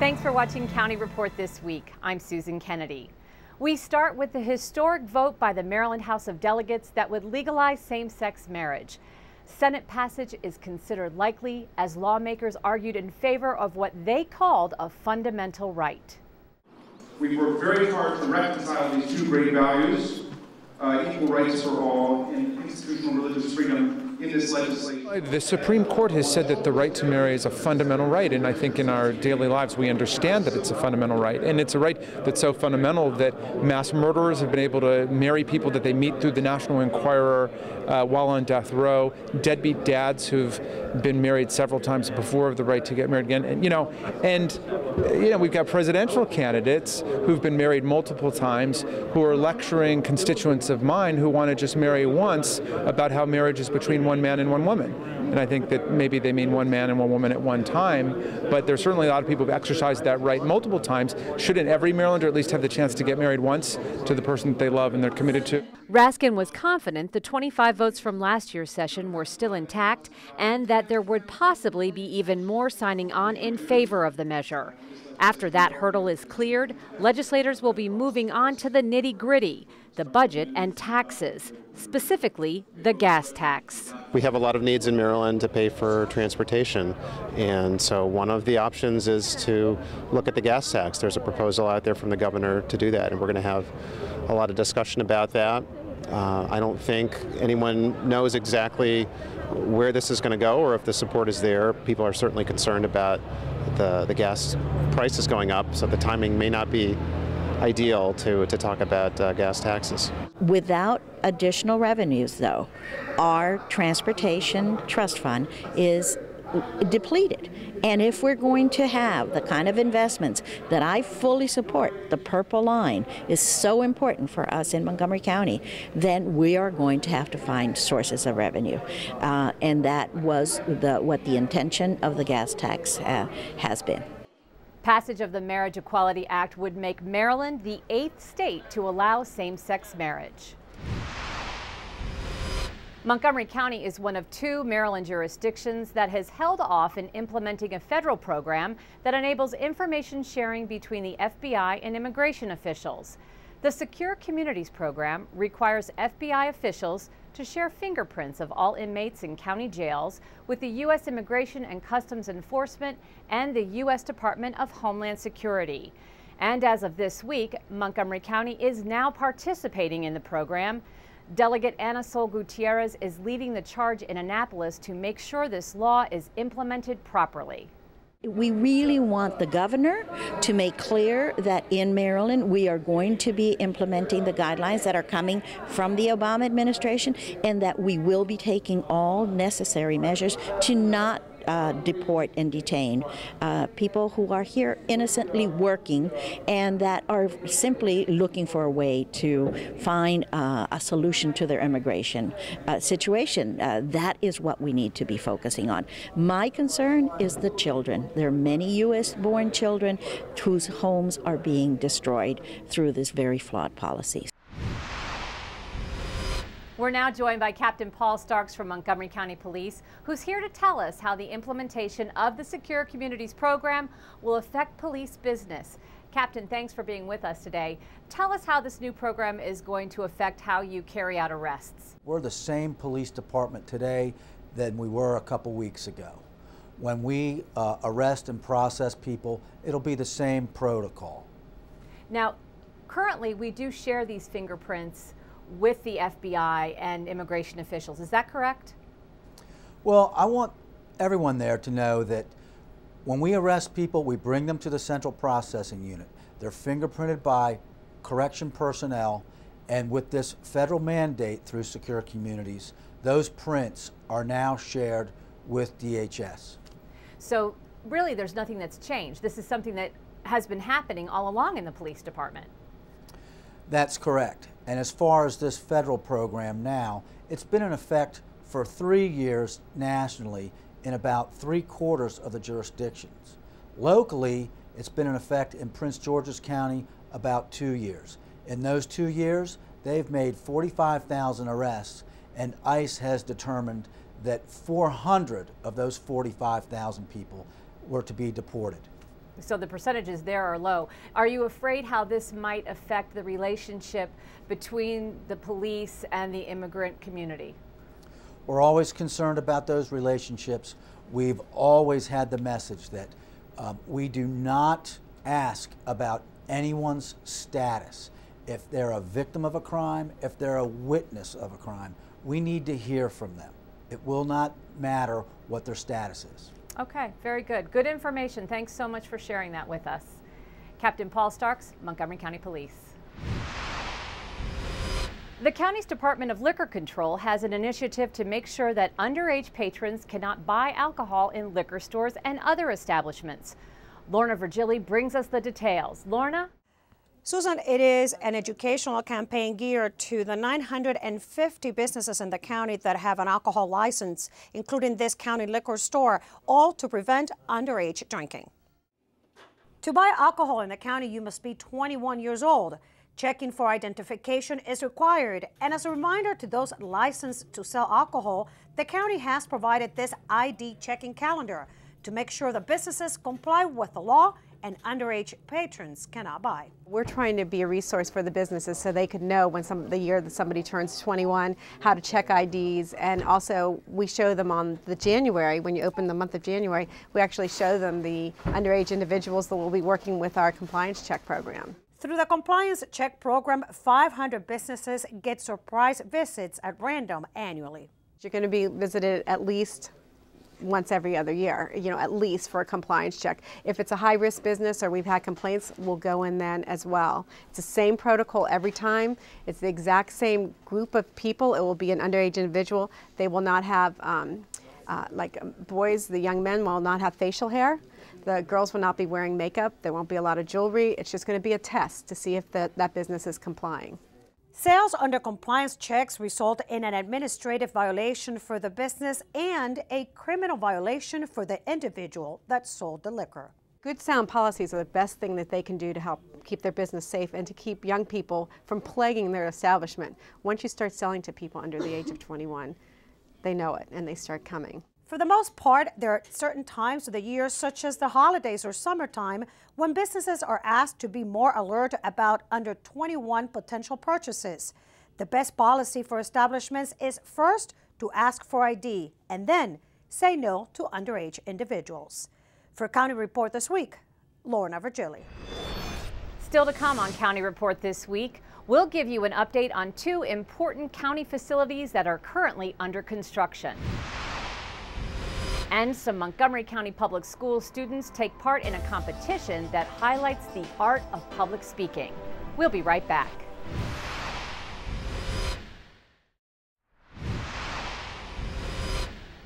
Thanks for watching County Report this week. I'm Susan Kenedy. We start with the historic vote by the Maryland House of Delegates that would legalize same-sex marriage. Senate passage is considered likely as lawmakers argued in favor of what they called a fundamental right. We worked very hard to reconcile these two great values, equal rights for all and institutional religious freedom in this legislation. The Supreme Court has said that the right to marry is a fundamental right, and I think in our daily lives we understand that it's a fundamental right. And it's a right that's so fundamental that mass murderers have been able to marry people that they meet through the National Enquirer while on death row, deadbeat dads who've been married several times before have the right to get married again. And we've got presidential candidates who've been married multiple times who are lecturing constituents of mine who want to just marry once about how marriage is between one man and one woman. And I think that maybe they mean one man and one woman at one time, but there's certainly a lot of people who've exercised that right multiple times. Shouldn't every Marylander at least have the chance to get married once to the person that they love and they're committed to? Raskin was confident the 25 votes from last year's session were still intact and that there would possibly be even more signing on in favor of the measure. After that hurdle is cleared, legislators will be moving on to the nitty-gritty, the budget and taxes, specifically the gas tax. We have a lot of needs in Maryland to pay for transportation, and so one of the options is to look at the gas tax. There's a proposal out there from the governor to do that, and we're going to have a lot of discussion about that. I don't think anyone knows exactly where this is going to go or if the support is there. People are certainly concerned about the gas prices going up, so the timing may not be ideal to talk about gas taxes. Without additional revenues, though, our transportation trust fund is depleted. And if we're going to have the kind of investments that I fully support, the Purple Line is so important for us in Montgomery County, then we are going to have to find sources of revenue. And that was what the intention of the gas tax has been. Passage of the Marriage Equality Act would make Maryland the 8th state to allow same-sex marriage. Montgomery County is one of 2 Maryland jurisdictions that has held off in implementing a federal program that enables information sharing between the FBI and immigration officials. The Secure Communities program requires FBI officials to share fingerprints of all inmates in county jails with the U.S. Immigration and Customs Enforcement and the U.S. Department of Homeland Security. And as of this week, Montgomery County is now participating in the program. Delegate Ana Sol Gutierrez is leading the charge in Annapolis to make sure this law is implemented properly. We really want the governor to make clear that in Maryland we are going to be implementing the guidelines that are coming from the Obama administration, and that we will be taking all necessary measures to not deport and detain people who are here innocently working and that are simply looking for a way to find a solution to their immigration situation. That is what we need to be focusing on. My concern is the children. There are many U.S.-born children whose homes are being destroyed through this very flawed policy. We're now joined by Captain Paul Starks from Montgomery County Police, who's here to tell us how the implementation of the Secure Communities program will affect police business. Captain, thanks for being with us today. Tell us how this new program is going to affect how you carry out arrests. We're the same police department today than we were a couple weeks ago. When we arrest and process people, it'll be the same protocol. Now, currently we do share these fingerprints with the FBI and immigration officials. Is that correct? Well, I want everyone there to know that when we arrest people, we bring them to the central processing unit. They're fingerprinted by correction personnel, and with this federal mandate through Secure Communities, those prints are now shared with DHS. So really there's nothing that's changed. This is something that has been happening all along in the police department. That's correct. And as far as this federal program now, it's been in effect for 3 years nationally in about 3/4 of the jurisdictions. Locally, it's been in effect in Prince George's County about 2 years. In those 2 years, they've made 45,000 arrests, and ICE has determined that 400 of those 45,000 people were to be deported. So the percentages there are low. Are you afraid how this might affect the relationship between the police and the immigrant community? We're always concerned about those relationships. We've always had the message that we do not ask about anyone's status. If they're a victim of a crime, if they're a witness of a crime, we need to hear from them. It will not matter what their status is. Okay, very good. Good information. Thanks so much for sharing that with us. Captain Paul Starks, Montgomery County Police. The county's Department of Liquor Control has an initiative to make sure that underage patrons cannot buy alcohol in liquor stores and other establishments. Lorna Virgili brings us the details. Lorna? Susan, it is an educational campaign geared to the 950 businesses in the county that have an alcohol license, including this county liquor store, all to prevent underage drinking. To buy alcohol in the county, you must be 21 years old. Checking for identification is required, and as a reminder to those licensed to sell alcohol, the county has provided this ID checking calendar to make sure the businesses comply with the law and underage patrons cannot buy. We're trying to be a resource for the businesses so they could know when the year that somebody turns 21, how to check IDs, and also we show them on the January, when you open the month of January, we actually show them the underage individuals that will be working with our compliance check program. Through the Compliance Check program, 500 businesses get surprise visits at random annually. You're going to be visited at least once every other year, at least for a compliance check. If it's a high-risk business or we've had complaints, we'll go in then as well. It's the same protocol every time. It's the exact same group of people. It will be an underage individual. They will not have, like boys, the young men will not have facial hair. The girls will not be wearing makeup. There won't be a lot of jewelry. It's just going to be a test to see if that business is complying. Sales under compliance checks result in an administrative violation for the business and a criminal violation for the individual that sold the liquor. Good sound policies are the best thing that they can do to help keep their business safe and to keep young people from plaguing their establishment. Once you start selling to people under the age of 21, they know it and they start coming. For the most part, there are certain times of the year, such as the holidays or summertime, when businesses are asked to be more alert about under 21 potential purchases. The best policy for establishments is first to ask for ID and then say no to underage individuals. For County Report this week, Lorna Virgili. Still to come on County Report this week, we'll give you an update on 2 important county facilities that are currently under construction. And some Montgomery County Public Schools students take part in a competition that highlights the art of public speaking. We'll be right back.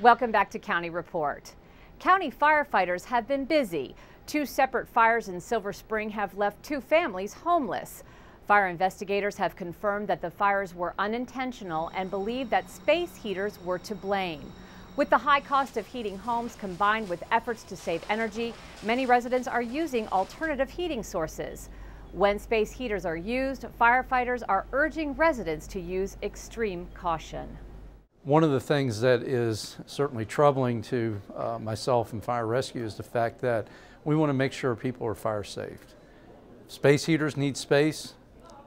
Welcome back to County Report. County firefighters have been busy. 2 separate fires in Silver Spring have left 2 families homeless. Fire investigators have confirmed that the fires were unintentional and believe that space heaters were to blame. With the high cost of heating homes combined with efforts to save energy, many residents are using alternative heating sources. When space heaters are used, firefighters are urging residents to use extreme caution. One of the things that is certainly troubling to myself and fire rescue is the fact that we want to make sure people are fire safe. Space heaters need space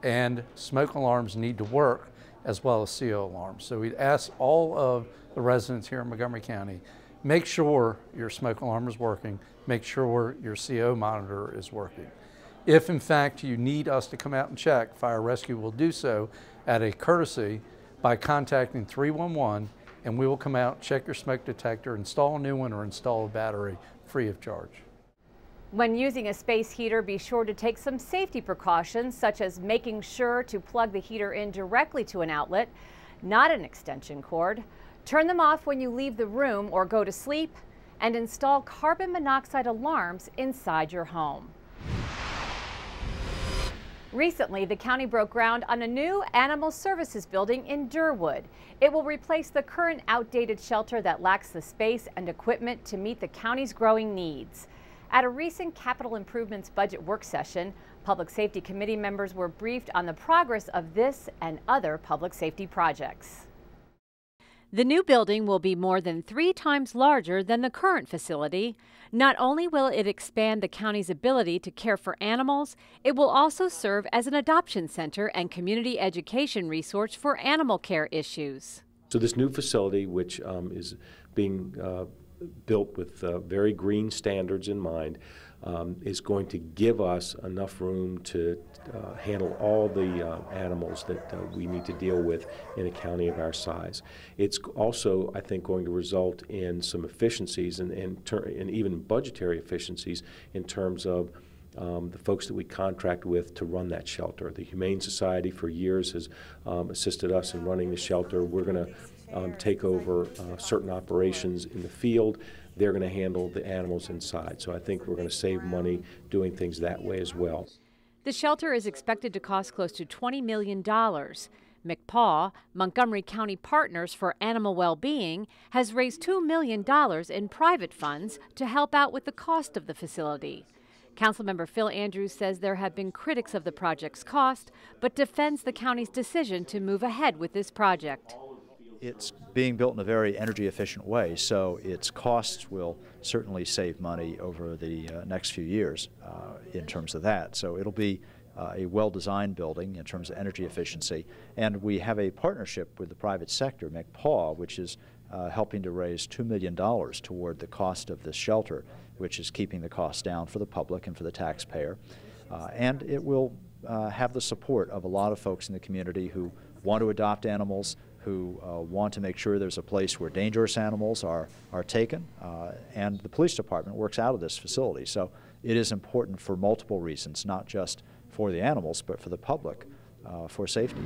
and smoke alarms need to work, as well as CO alarms. So we'd ask all of the residents here in Montgomery County, make sure your smoke alarm is working, make sure your CO monitor is working. If in fact you need us to come out and check, fire rescue will do so at a courtesy by contacting 311, and we will come out, check your smoke detector, install a new one, or install a battery free of charge. When using a space heater, be sure to take some safety precautions, such as making sure to plug the heater in directly to an outlet, not an extension cord. Turn them off when you leave the room or go to sleep, and install carbon monoxide alarms inside your home. Recently, the county broke ground on a new animal services building in Durwood. It will replace the current outdated shelter that lacks the space and equipment to meet the county's growing needs. At a recent capital improvements budget work session, Public Safety Committee members were briefed on the progress of this and other public safety projects. The new building will be more than 3 times larger than the current facility. Not only will it expand the county's ability to care for animals, it will also serve as an adoption center and community education resource for animal care issues. So this new facility, which is being built with very green standards in mind, is going to give us enough room to handle all the animals that we need to deal with in a county of our size. It's also, I think, going to result in some efficiencies and even budgetary efficiencies in terms of the folks that we contract with to run that shelter. The Humane Society for years has assisted us in running the shelter. We're going to take over certain operations in the field. They're going to handle the animals inside. So I think we're going to save money doing things that way as well. The shelter is expected to cost close to $20 million. McPaw, Montgomery County Partners for Animal Well-Being, has raised $2 million in private funds to help out with the cost of the facility. Councilmember Phil Andrews says there have been critics of the project's cost, but defends the county's decision to move ahead with this project. It's being built in a very energy efficient way, so its costs will certainly save money over the next few years in terms of that. So it'll be a well-designed building in terms of energy efficiency, and we have a partnership with the private sector, McPaw, which is helping to raise $2 million toward the cost of this shelter, which is keeping the costs down for the public and for the taxpayer. And it will have the support of a lot of folks in the community who want to adopt animals, who want to make sure there's a place where dangerous animals are taken, and the police department works out of this facility. So it is important for multiple reasons, not just for the animals, but for the public, for safety.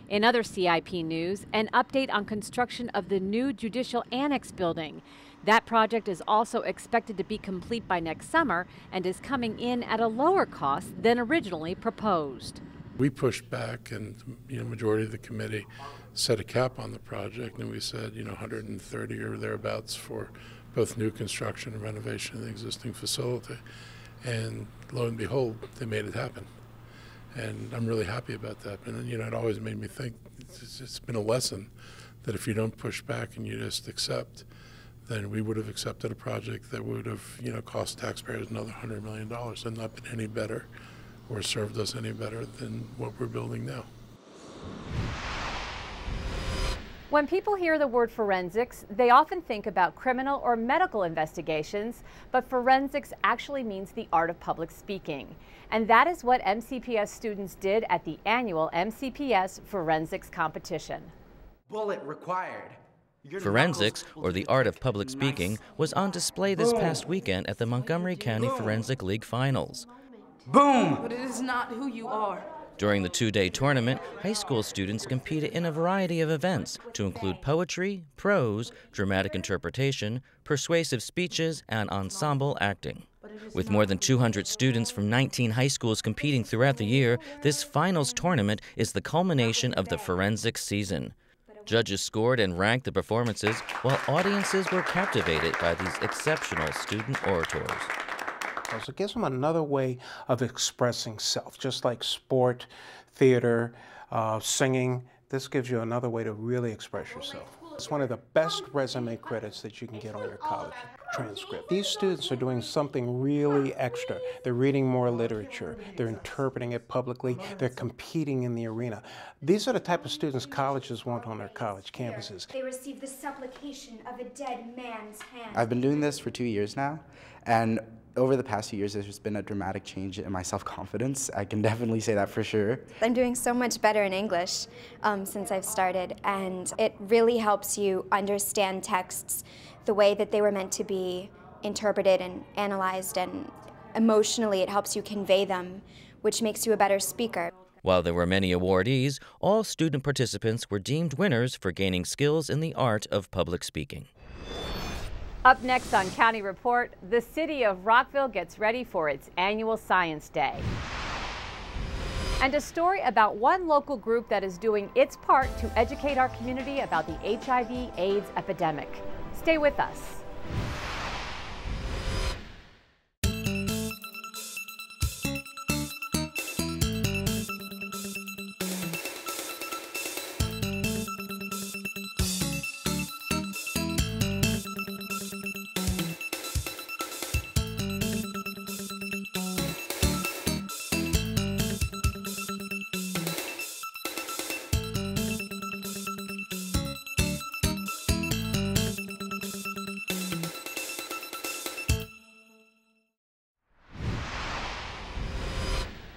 In other CIP news, an update on construction of the new Judicial Annex building. That project is also expected to be complete by next summer and is coming in at a lower cost than originally proposed. We pushed back, and majority of the committee set a cap on the project, and we said 130 or thereabouts for both new construction and renovation of the existing facility. And lo and behold, they made it happen. And I'm really happy about that. And it always made me think it's been a lesson that if you don't push back and you just accept, then we would have accepted a project that would have cost taxpayers another $100 million and not been any better or served us any better than what we're building now. When people hear the word forensics, they often think about criminal or medical investigations, but forensics actually means the art of public speaking. And that is what MCPS students did at the annual MCPS Forensics Competition. Bullet required. Forensics, or the art of public speaking, was on display this past weekend at the Montgomery County Forensic League Finals. Boom! But it is not who you are. During the 2-day tournament, high school students competed in a variety of events to include poetry, prose, dramatic interpretation, persuasive speeches, and ensemble acting. With more than 200 students from 19 high schools competing throughout the year, this finals tournament is the culmination of the forensics season. Judges scored and ranked the performances, while audiences were captivated by these exceptional student orators. So it gives them another way of expressing self, just like sport, theater, singing. This gives you another way to really express yourself. It's one of the best resume credits that you can get on your college transcript. These students are doing something really extra. They're reading more literature. They're interpreting it publicly. They're competing in the arena. These are the type of students colleges want on their college campuses. They receive the supplication of a dead man's hand. I've been doing this for 2 years now, and over the past few years, there's just been a dramatic change in my self-confidence. I can definitely say that for sure. I'm doing so much better in English since I've started, and it really helps you understand texts the way that they were meant to be interpreted and analyzed, and emotionally it helps you convey them, which makes you a better speaker. While there were many awardees, all student participants were deemed winners for gaining skills in the art of public speaking. Up next on County Report, the city of Rockville gets ready for its annual Science Day. And a story about one local group that is doing its part to educate our community about the HIV/AIDS epidemic. Stay with us.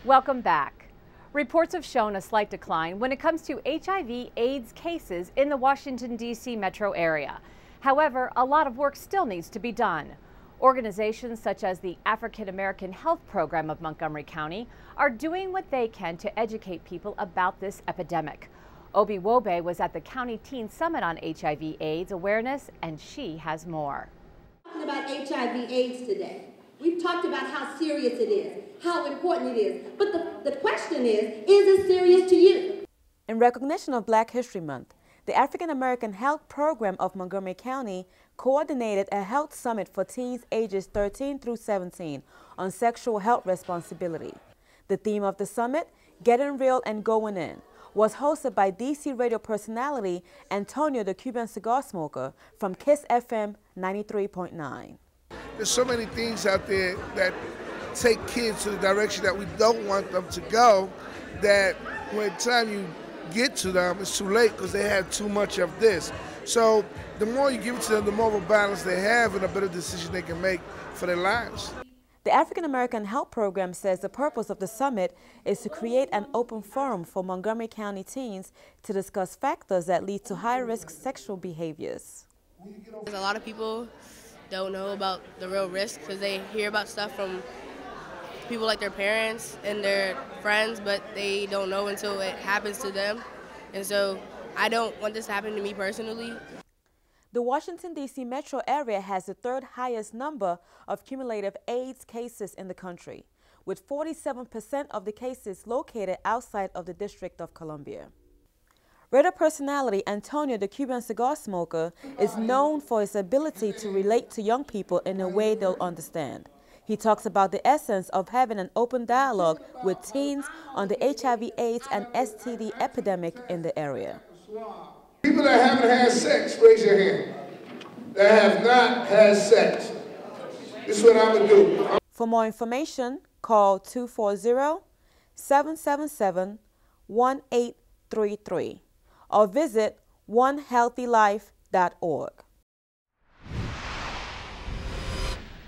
Welcome back. Reports have shown a slight decline when it comes to HIV/AIDS cases in the Washington, D.C. metro area. However, a lot of work still needs to be done. Organizations such as the African American Health Program of Montgomery County are doing what they can to educate people about this epidemic. Obi Wobe was at the County Teen Summit on HIV/AIDS awareness, and she has more. We're talking about HIV/AIDS today. We've talked about how serious it is, how important it is. But the question is it serious to you? In recognition of Black History Month, the African American Health Program of Montgomery County coordinated a health summit for teens ages 13 through 17 on sexual health responsibility. The theme of the summit, Getting Real and Going In, was hosted by DC radio personality Antonio the Cuban Cigar Smoker from KISS FM 93.9. There's so many things out there that take kids to the direction that we don't want them to go, that when the time you get to them, it's too late because they had too much of this. So the more you give it to them, the more of a balance they have and a better decision they can make for their lives. The African American Health Program says the purpose of the summit is to create an open forum for Montgomery County teens to discuss factors that lead to high-risk sexual behaviors. A lot of people don't know about the real risk because they hear about stuff from people like their parents and their friends, but they don't know until it happens to them. And so I don't want this to happen to me personally. The Washington, D.C. metro area has the third highest number of cumulative AIDS cases in the country, with 47% of the cases located outside of the District of Columbia. Radio personality Antonio the Cuban Cigar Smoker is known for his ability to relate to young people in a way they'll understand. He talks about the essence of having an open dialogue with teens on the HIV/AIDS and STD epidemic in the area. People that haven't had sex, raise your hand. That have not had sex. This is what I'm going to do. For more information, call 240-777-1833 or visit onehealthylife.org.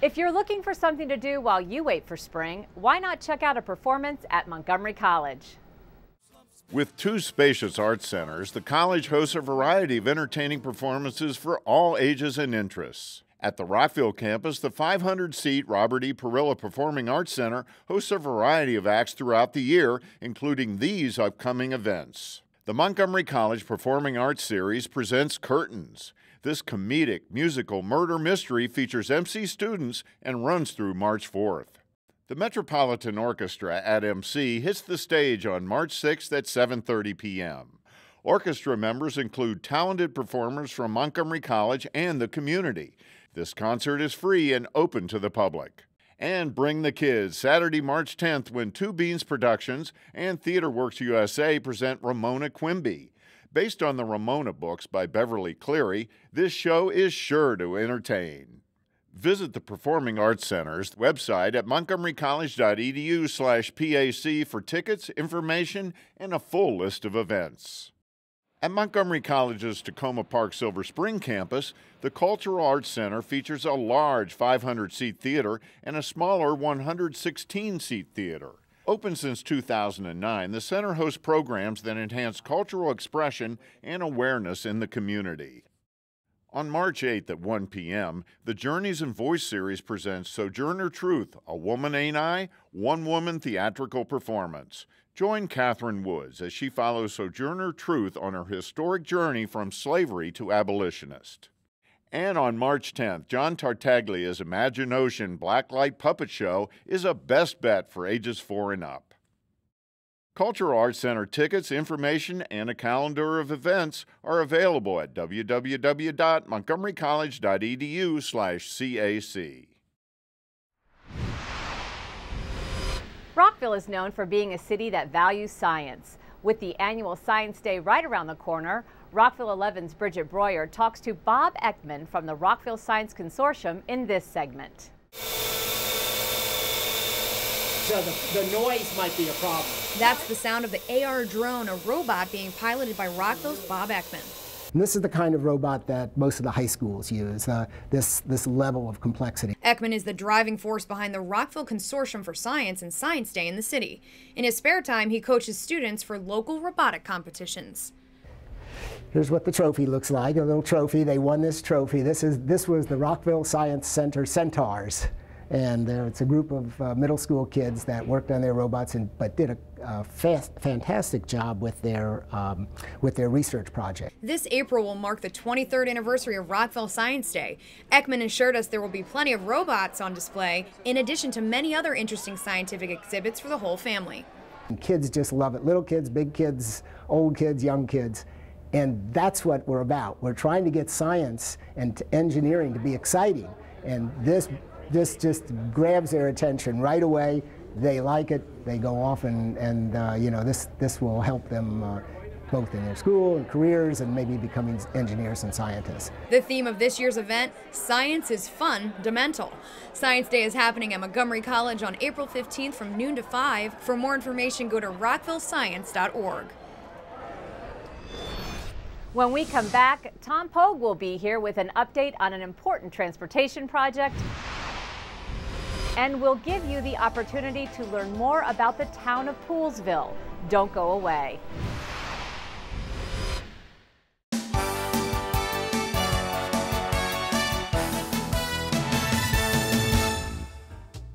If you're looking for something to do while you wait for spring, why not check out a performance at Montgomery College? With two spacious art centers, the college hosts a variety of entertaining performances for all ages and interests. At the Rockville campus, the 500-seat Robert E. Perilla Performing Arts Center hosts a variety of acts throughout the year, including these upcoming events. The Montgomery College Performing Arts Series presents Curtains. This comedic, musical murder mystery features MC students and runs through March 4th. The Metropolitan Orchestra at MC hits the stage on March 6th at 7:30 p.m. Orchestra members include talented performers from Montgomery College and the community. This concert is free and open to the public. And bring the kids Saturday, March 10th, when Two Beans Productions and TheaterWorks USA present Ramona Quimby. Based on the Ramona books by Beverly Cleary, this show is sure to entertain. Visit the Performing Arts Center's website at montgomerycollege.edu/PAC for tickets, information, and a full list of events. At Montgomery College's Tacoma Park Silver Spring campus, the Cultural Arts Center features a large 500-seat theater and a smaller 116-seat theater. Open since 2009, the center hosts programs that enhance cultural expression and awareness in the community. On March 8th at 1 p.m., the Journeys and Voice series presents Sojourner Truth, A Woman Ain't I? One-woman theatrical performance. Join Catherine Woods as she follows Sojourner Truth on her historic journey from slavery to abolitionist. And on March 10th, John Tartaglia's Imagine-Ocean Blacklight Puppet Show is a best bet for ages 4 and up. Cultural Arts Center tickets, information, and a calendar of events are available at www.montgomerycollege.edu/CAC. Rockville is known for being a city that values science. With the annual Science Day right around the corner, Rockville 11's Bridget Breuer talks to Bob Ekman from the Rockville Science Consortium in this segment. So the noise might be a problem. That's the sound of the AR drone, a robot being piloted by Rockville's Bob Ekman. And this is the kind of robot that most of the high schools use, this level of complexity. Ekman is the driving force behind the Rockville Consortium for Science and Science Day in the city. In his spare time, he coaches students for local robotic competitions. Here's what the trophy looks like, a little trophy. They won this trophy. This was the Rockville Science Center Centaurs. And it's a group of middle school kids that worked on their robots but did a fantastic job with their research project. This April will mark the 23rd anniversary of Rockville Science Day. Ekman assured us there will be plenty of robots on display, in addition to many other interesting scientific exhibits for the whole family. And kids just love it. Little kids, big kids, old kids, young kids. And that's what we're about. We're trying to get science and engineering to be exciting. And this just grabs their attention right away. They like it. They go off and you know, this will help them both in their school and careers and maybe becoming engineers and scientists. The theme of this year's event, Science is Fundamental. Science Day is happening at Montgomery College on April 15th from noon to 5. For more information, go to rockvillescience.org. When we come back, Tom Pogue will be here with an update on an important transportation project. And we'll give you the opportunity to learn more about the town of Poolesville. Don't go away.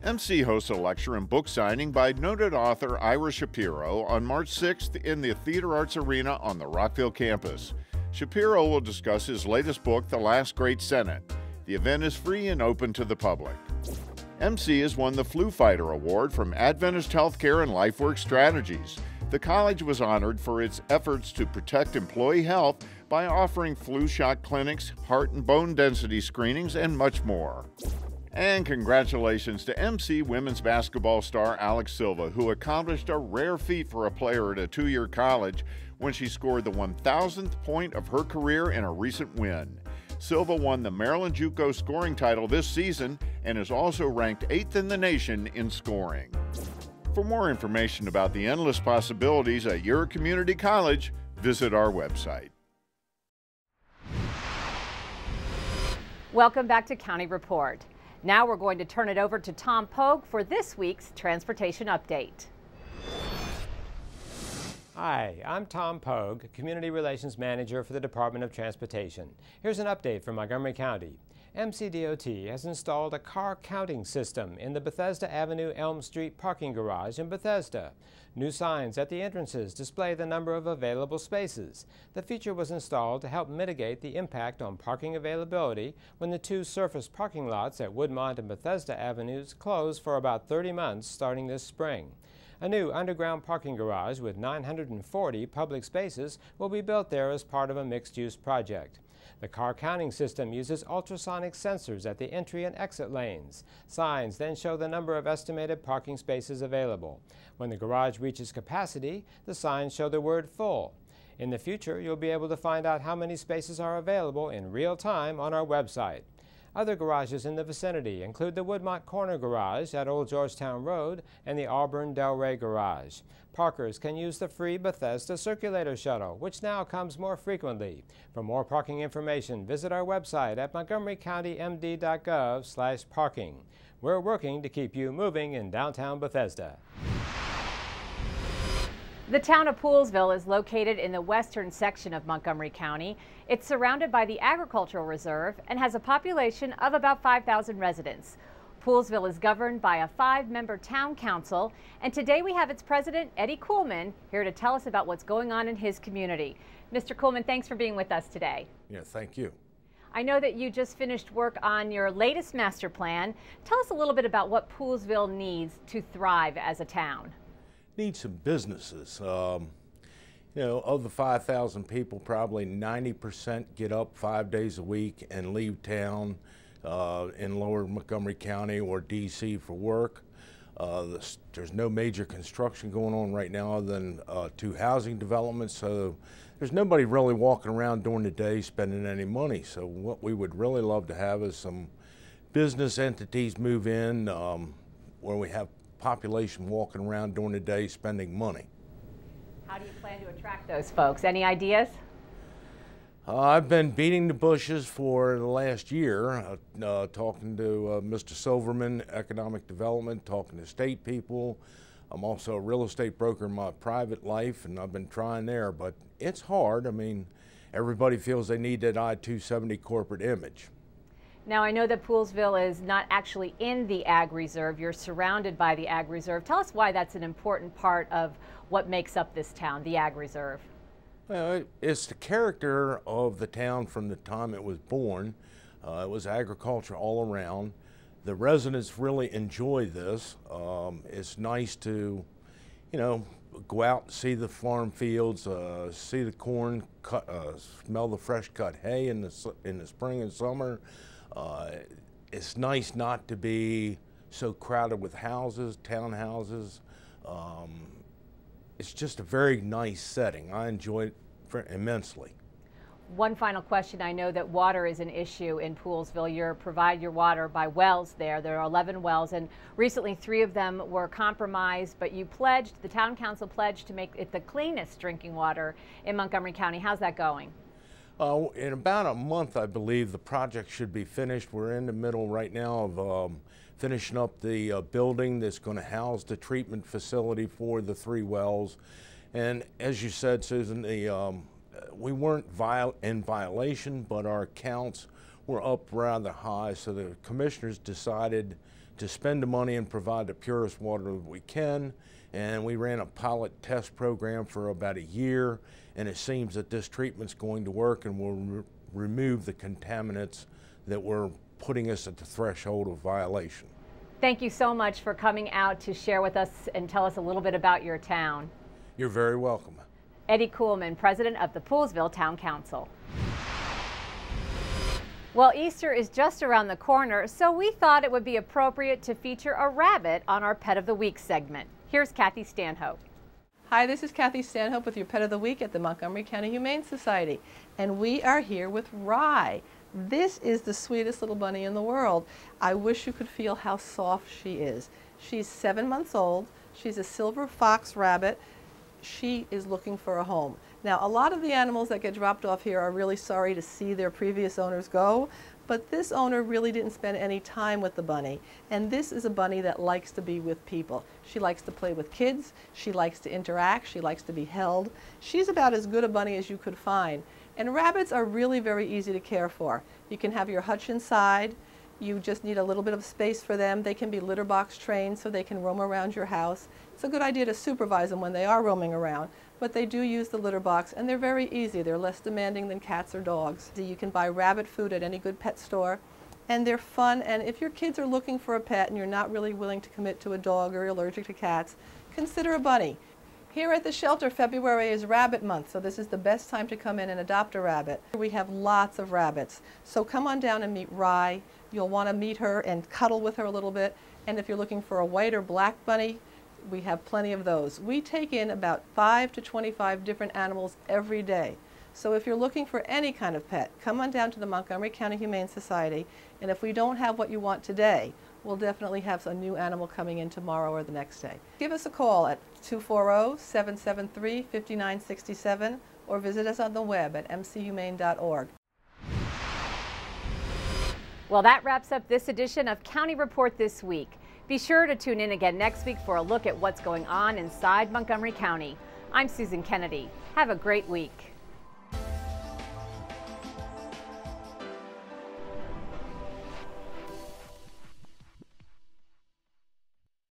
MC hosts a lecture and book signing by noted author Ira Shapiro on March 6th in the Theater Arts Arena on the Rockville campus. Shapiro will discuss his latest book, The Last Great Senate. The event is free and open to the public. MC has won the Flu Fighter Award from Adventist Healthcare and LifeWorks Strategies. The college was honored for its efforts to protect employee health by offering flu shot clinics, heart and bone density screenings, and much more. And congratulations to MC women's basketball star Alex Silva, who accomplished a rare feat for a player at a two-year college when she scored the 1,000th point of her career in a recent win. Silva won the Maryland JUCO scoring title this season and is also ranked 8th in the nation in scoring. For more information about the endless possibilities at your community college, visit our website. Welcome back to County Report. Now we're going to turn it over to Tom Pogue for this week's Transportation Update. Hi, I'm Tom Pogue, Community Relations Manager for the Department of Transportation. Here's an update from Montgomery County. MCDOT has installed a car counting system in the Bethesda Avenue Elm Street parking garage in Bethesda. New signs at the entrances display the number of available spaces. The feature was installed to help mitigate the impact on parking availability when the two surface parking lots at Woodmont and Bethesda Avenues close for about 30 months starting this spring. A new underground parking garage with 940 public spaces will be built there as part of a mixed-use project. The car counting system uses ultrasonic sensors at the entry and exit lanes. Signs then show the number of estimated parking spaces available. When the garage reaches capacity, the signs show the word full. In the future, you'll be able to find out how many spaces are available in real time on our website. Other garages in the vicinity include the Woodmont Corner Garage at Old Georgetown Road and the Auburn Delray Garage. Parkers can use the free Bethesda Circulator Shuttle, which now comes more frequently. For more parking information, visit our website at montgomerycountymd.gov/parking. We're working to keep you moving in downtown Bethesda. The town of Poolesville is located in the western section of Montgomery County. It's surrounded by the Agricultural Reserve and has a population of about 5,000 residents. Poolesville is governed by a 5-member town council, and today we have its president, Eddie Kuhlman, here to tell us about what's going on in his community. Mr. Kuhlman, thanks for being with us today. Yeah, thank you. I know that you just finished work on your latest master plan. Tell us a little bit about what Poolesville needs to thrive as a town. Need some businesses. You know, of the 5,000 people, probably 90% get up 5 days a week and leave town in lower Montgomery County or DC for work. There's no major construction going on right now other than 2 housing developments, so there's nobody really walking around during the day spending any money. So what we would really love to have is some business entities move in where we have population walking around during the day spending money. How do you plan to attract those folks? Any ideas? I've been beating the bushes for the last year, talking to Mr. Silverman, Economic Development, talking to state people. I'm also a real estate broker in my private life, and I've been trying there, but it's hard. I mean, everybody feels they need that I-270 corporate image. Now, I know that Poolesville is not actually in the Ag Reserve. You're surrounded by the Ag Reserve. Tell us why that's an important part of what makes up this town, the Ag Reserve. Well, it's the character of the town from the time it was born. It was agriculture all around. The residents really enjoy this. It's nice to, you know, go out and see the farm fields, see the corn, smell the fresh cut hay in the spring and summer. It's nice not to be so crowded with houses, townhouses. It's just a very nice setting. I enjoy it immensely. One final question. I know that water is an issue in Poolesville. You provide your water by wells there. There are 11 wells, and recently 3 of them were compromised, but you pledged, the town council pledged to make it the cleanest drinking water in Montgomery County. How's that going? In about a month, I believe, the project should be finished. We're in the middle right now of finishing up the building that's going to house the treatment facility for the 3 wells. And as you said, Susan, we weren't in violation, but our counts were up rather high, so the commissioners decided to spend the money and provide the purest water that we can. And we ran a pilot test program for about a year, and it seems that this treatment's going to work and will remove the contaminants that were putting us at the threshold of violation. Thank you so much for coming out to share with us and tell us a little bit about your town. You're very welcome. Eddie Kuhlman, president of the Poolesville Town Council. Well, Easter is just around the corner, so we thought it would be appropriate to feature a rabbit on our Pet of the Week segment. Here's Kathy Stanhope. Hi, this is Kathy Stanhope with your Pet of the Week at the Montgomery County Humane Society, and we are here with Rye. This is the sweetest little bunny in the world. I wish you could feel how soft she is. She's 7 months old. She's a silver fox rabbit. She is looking for a home. Now, a lot of the animals that get dropped off here are really sorry to see their previous owners go, but this owner really didn't spend any time with the bunny, and this is a bunny that likes to be with people. She likes to play with kids, she likes to interact, she likes to be held. She's about as good a bunny as you could find. And rabbits are really very easy to care for. You can have your hutch inside. You just need a little bit of space for them. They can be litter box trained so they can roam around your house. It's a good idea to supervise them when they are roaming around, but they do use the litter box, and they're very easy. They're less demanding than cats or dogs. You can buy rabbit food at any good pet store, and they're fun. And if your kids are looking for a pet and you're not really willing to commit to a dog or you're allergic to cats, consider a bunny. Here at the shelter, February is Rabbit Month, so this is the best time to come in and adopt a rabbit. We have lots of rabbits, so come on down and meet Rye. You'll want to meet her and cuddle with her a little bit, and if you're looking for a white or black bunny, we have plenty of those. We take in about 5 to 25 different animals every day. So if you're looking for any kind of pet, come on down to the Montgomery County Humane Society, and if we don't have what you want today, we'll definitely have a new animal coming in tomorrow or the next day. Give us a call at 240-773-5967 or visit us on the web at mchumane.org. Well, that wraps up this edition of County Report This Week. Be sure to tune in again next week for a look at what's going on inside Montgomery County. I'm Susan Kenedy. Have a great week.